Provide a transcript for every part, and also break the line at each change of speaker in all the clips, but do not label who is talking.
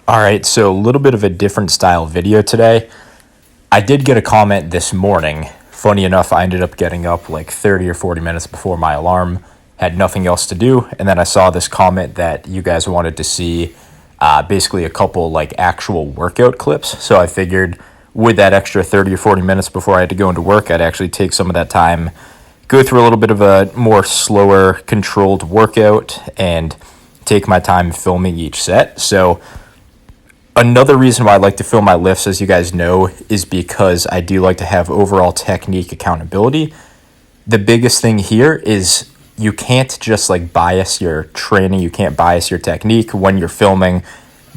All right, so a little bit of a different style video today. I did get a comment this morning. Funny enough, I ended up getting up like 30 or 40 minutes before my alarm, had nothing else to do, and then I saw this comment that you guys wanted to see basically a couple like actual workout clips. So I figured with that extra 30 or 40 minutes before I had to go into work, I'd actually take some of that time, go through a little bit of a more slower, controlled workout, and take my time filming each set. So another reason why I like to film my lifts, as you guys know, is because I do like to have overall technique accountability. The biggest thing here is you can't just like bias your training, you can't bias your technique when you're filming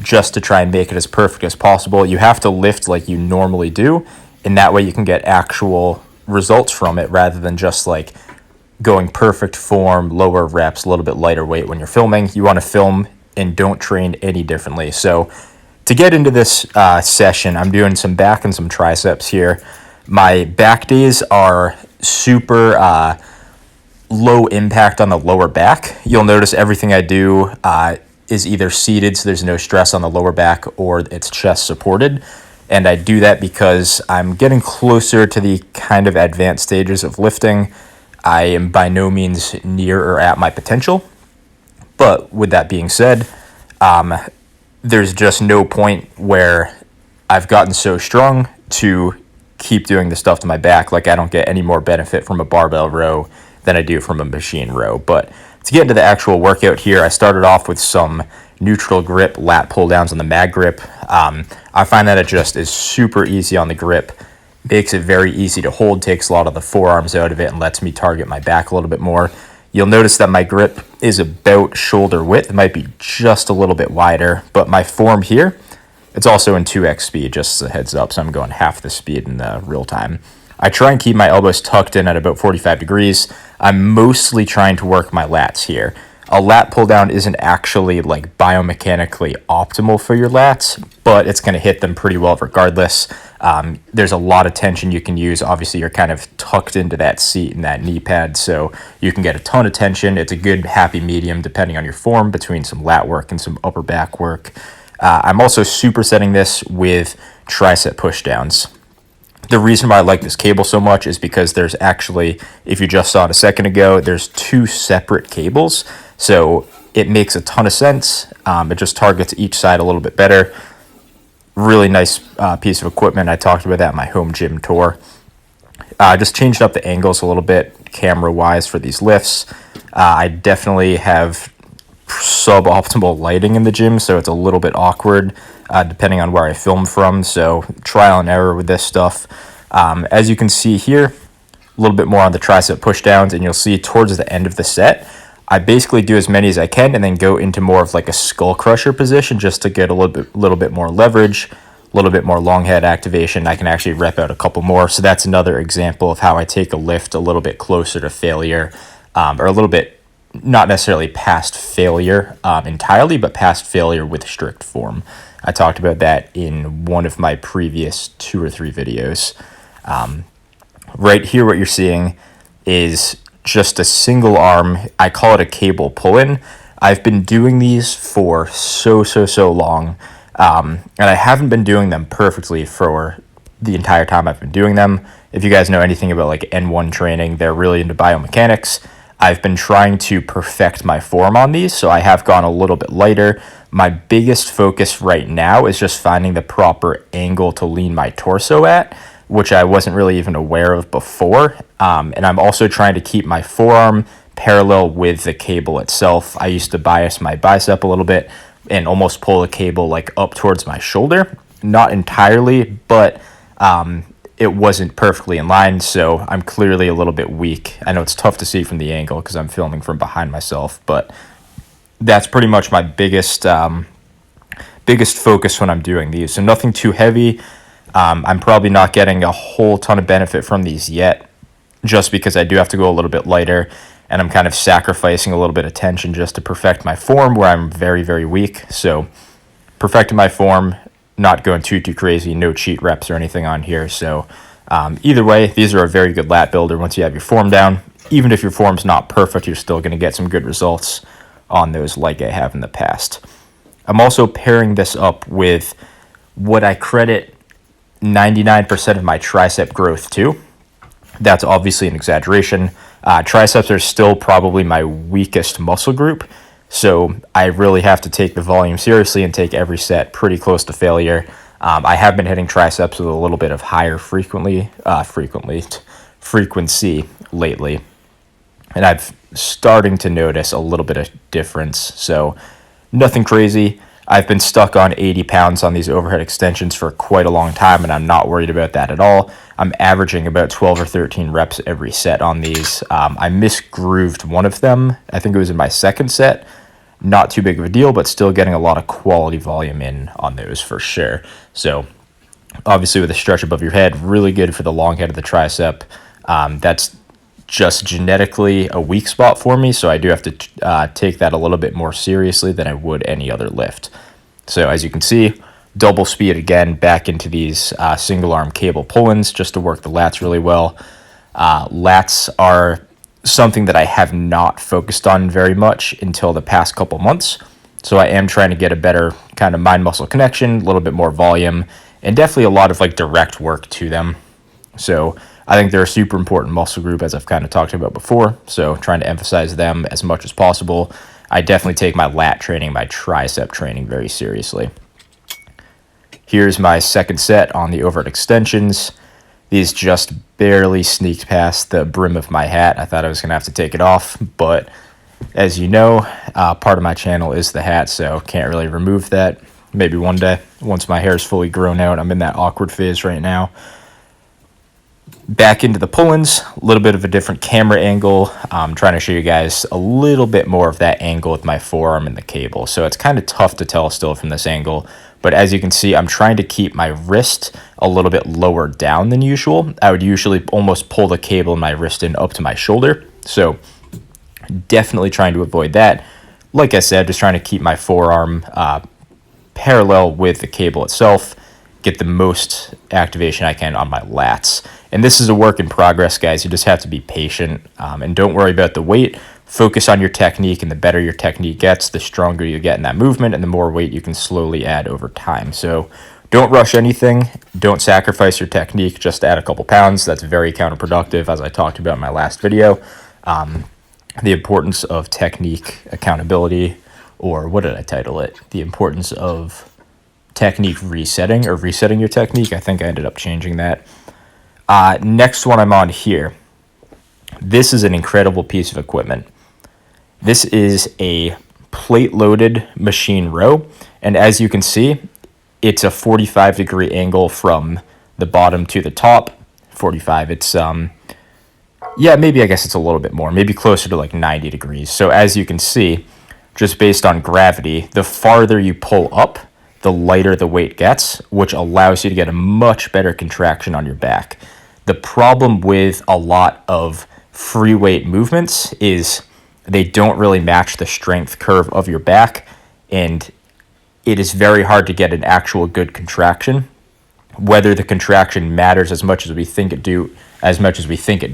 just to try and make it as perfect as possible. You have to lift like you normally do, and that way you can get actual results from it rather than just like going perfect form, lower reps, a little bit lighter weight when you're filming. You want to film and don't train any differently. So to get into this session, I'm doing some back and some triceps here. My back days are super low impact on the lower back. You'll notice everything I do is either seated, so there's no stress on the lower back, or it's chest supported. And I do that because I'm getting closer to the kind of advanced stages of lifting. I am by no means near or at my potential. But with that being said, there's just no point where I've gotten so strong to keep doing the stuff to my back. Like I don't get any more benefit from a barbell row than I do from a machine row. But to get into the actual workout here, I started off with some neutral grip lat pull downs on the mag grip. I find that it just is super easy on the grip, makes it very easy to hold, takes a lot of the forearms out of it, and lets me target my back a little bit more. You'll notice that my grip is about shoulder width. It might be just a little bit wider, but my form here, it's also in 2x speed, just as a heads up, so I'm going half the speed in the real time. I try and keep my elbows tucked in at about 45 degrees. I'm mostly trying to work my lats here. A lat pull down isn't actually like biomechanically optimal for your lats, but it's going to hit them pretty well regardless. There's a lot of tension you can use. Obviously, you're kind of tucked into that seat and that knee pad, so you can get a ton of tension. It's a good happy medium depending on your form between some lat work and some upper back work. I'm also supersetting this with tricep push downs. The reason why I like this cable so much is because there's actually, if you just saw it a second ago, there's two separate cables. So it makes a ton of sense. It just targets each side a little bit better. Really nice piece of equipment. I talked about that in my home gym tour. I just changed up the angles a little bit camera-wise for these lifts. I definitely have suboptimal lighting in the gym, so it's a little bit awkward depending on where I film from. So trial and error with this stuff. As you can see here, a little bit more on the tricep push downs, and you'll see towards the end of the set, I basically do as many as I can and then go into more of like a skull crusher position just to get a little bit more leverage, a little bit more long head activation. I can actually rep out a couple more. So that's another example of how I take a lift a little bit closer to failure, or a little bit not necessarily past failure entirely, but past failure with strict form. I talked about that in one of my previous 2 or 3 videos. Right here, what you're seeing is just a single arm. I call it a cable pull-in. I've been doing these for so long, and I haven't been doing them perfectly for the entire time I've been doing them. If you guys know anything about like N1 training, they're really into biomechanics. I've been trying to perfect my form on these, so I have gone a little bit lighter. My biggest focus right now is just finding the proper angle to lean my torso at, which I wasn't really even aware of before. And I'm also trying to keep my forearm parallel with the cable itself. I used to bias my bicep a little bit and almost pull the cable like up towards my shoulder. Not entirely, but it wasn't perfectly in line, so I'm clearly a little bit weak. I know it's tough to see from the angle because I'm filming from behind myself, but that's pretty much my biggest focus when I'm doing these. So nothing too heavy. I'm probably not getting a whole ton of benefit from these yet, just because I do have to go a little bit lighter, and I'm kind of sacrificing a little bit of tension just to perfect my form where I'm very weak. So perfecting my form, not going too crazy, no cheat reps or anything on here. So either way, these are a very good lat builder once you have your form down. Even if your form's not perfect, you're still going to get some good results on those like I have in the past. I'm also pairing this up with what I credit 99% of my tricep growth to. That's obviously an exaggeration. Triceps are still probably my weakest muscle group, so I really have to take the volume seriously and take every set pretty close to failure. I have been hitting triceps with a little bit of higher frequency lately, and I'm starting to notice a little bit of difference. So nothing crazy. I've been stuck on 80 pounds on these overhead extensions for quite a long time, and I'm not worried about that at all. I'm averaging about 12 or 13 reps every set on these. I misgrooved one of them. I think it was in my second set. Not too big of a deal, but still getting a lot of quality volume in on those for sure. So obviously with a stretch above your head, really good for the long head of the tricep. That's just genetically a weak spot for me, so I do have to take that a little bit more seriously than I would any other lift. So as you can see, double speed again back into these single arm cable pull-ins just to work the lats really well. Lats are something that I have not focused on very much until the past couple months, so I am trying to get a better kind of mind muscle connection, a little bit more volume, and definitely a lot of like direct work to them. So I think they're a super important muscle group, as I've kind of talked about before, so trying to emphasize them as much as possible. I definitely take my lat training, my tricep training very seriously. Here's my second set on the overhead extensions. These just barely sneaked past the brim of my hat. I thought I was going to have to take it off, but as you know, part of my channel is the hat, so can't really remove that. Maybe one day, once my hair is fully grown out. I'm in that awkward phase right now. Back into the pull-ins, a little bit of a different camera angle. I'm trying to show you guys a little bit more of that angle with my forearm and the cable. So it's kind of tough to tell still from this angle. But as you can see, I'm trying to keep my wrist a little bit lower down than usual. I would usually almost pull the cable in my wrist in up to my shoulder. So definitely trying to avoid that. Like I said, just trying to keep my forearm parallel with the cable itself. Get the most activation I can on my lats. And this is a work in progress, guys. You just have to be patient and don't worry about the weight. Focus on your technique, and the better your technique gets, the stronger you get in that movement and the more weight you can slowly add over time. So don't rush anything. Don't sacrifice your technique just to add a couple pounds. That's very counterproductive, as I talked about in my last video. The importance of technique accountability, or what did I title it? The importance of technique resetting, or resetting your technique. I think I ended up changing that. Next one I'm on here. This is an incredible piece of equipment. This is a plate-loaded machine row, and as you can see, it's a 45-degree angle from the bottom to the top. 45, it's, yeah, maybe I guess it's a little bit more, maybe closer to like 90 degrees. So as you can see, just based on gravity, the farther you pull up, the lighter the weight gets, which allows you to get a much better contraction on your back. The problem with a lot of free weight movements is they don't really match the strength curve of your back, and it is very hard to get an actual good contraction. Whether the contraction matters as much as we think it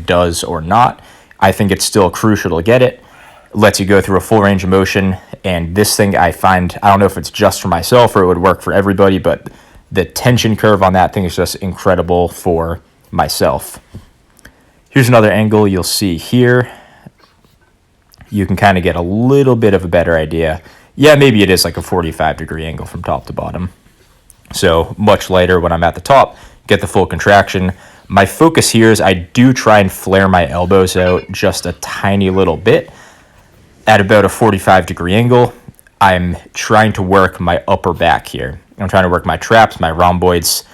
does or not, I think it's still crucial to get it. It lets you go through a full range of motion, and this thing I find, I don't know if it's just for myself or it would work for everybody, but the tension curve on that thing is just incredible for myself. Here's another angle you'll see here. You can kind of get a little bit of a better idea. Yeah, maybe it is like a 45-degree angle from top to bottom. So much lighter when I'm at the top, get the full contraction. My focus here is I do try and flare my elbows out just a tiny little bit at about a 45-degree angle. I'm trying to work my upper back here. I'm trying to work my traps, my rhomboids.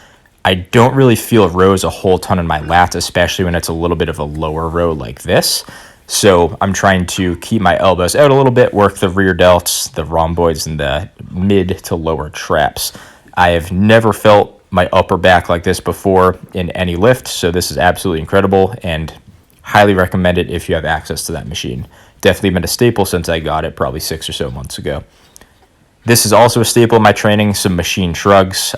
I don't really feel rows a whole ton in my lats, especially when it's a little bit of a lower row like this. So I'm trying to keep my elbows out a little bit, work the rear delts, the rhomboids, and the mid to lower traps. I have never felt my upper back like this before in any lift, so this is absolutely incredible and highly recommend it if you have access to that machine. Definitely been a staple since I got it probably 6 or so months ago. This is also a staple in my training, some machine shrugs.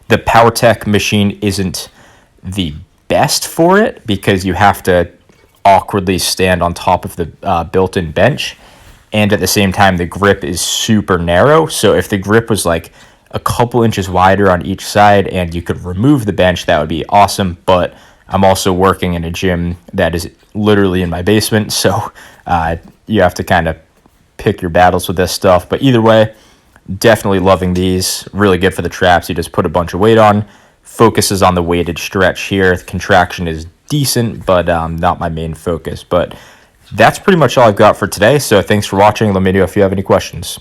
The PowerTech machine isn't the best for it because you have to awkwardly stand on top of the built-in bench. and at the same time, the grip is super narrow. So if the grip was like a couple inches wider on each side and you could remove the bench, that would be awesome. But I'm also working in a gym that is literally in my basement, so you have to kind of pick your battles with this stuff. But either way, definitely loving these. Really good for the traps. You just put a bunch of weight on, focuses on the weighted stretch here. The contraction is decent, but not my main focus. But that's pretty much all I've got for today. So thanks for watching. Let me know if you have any questions.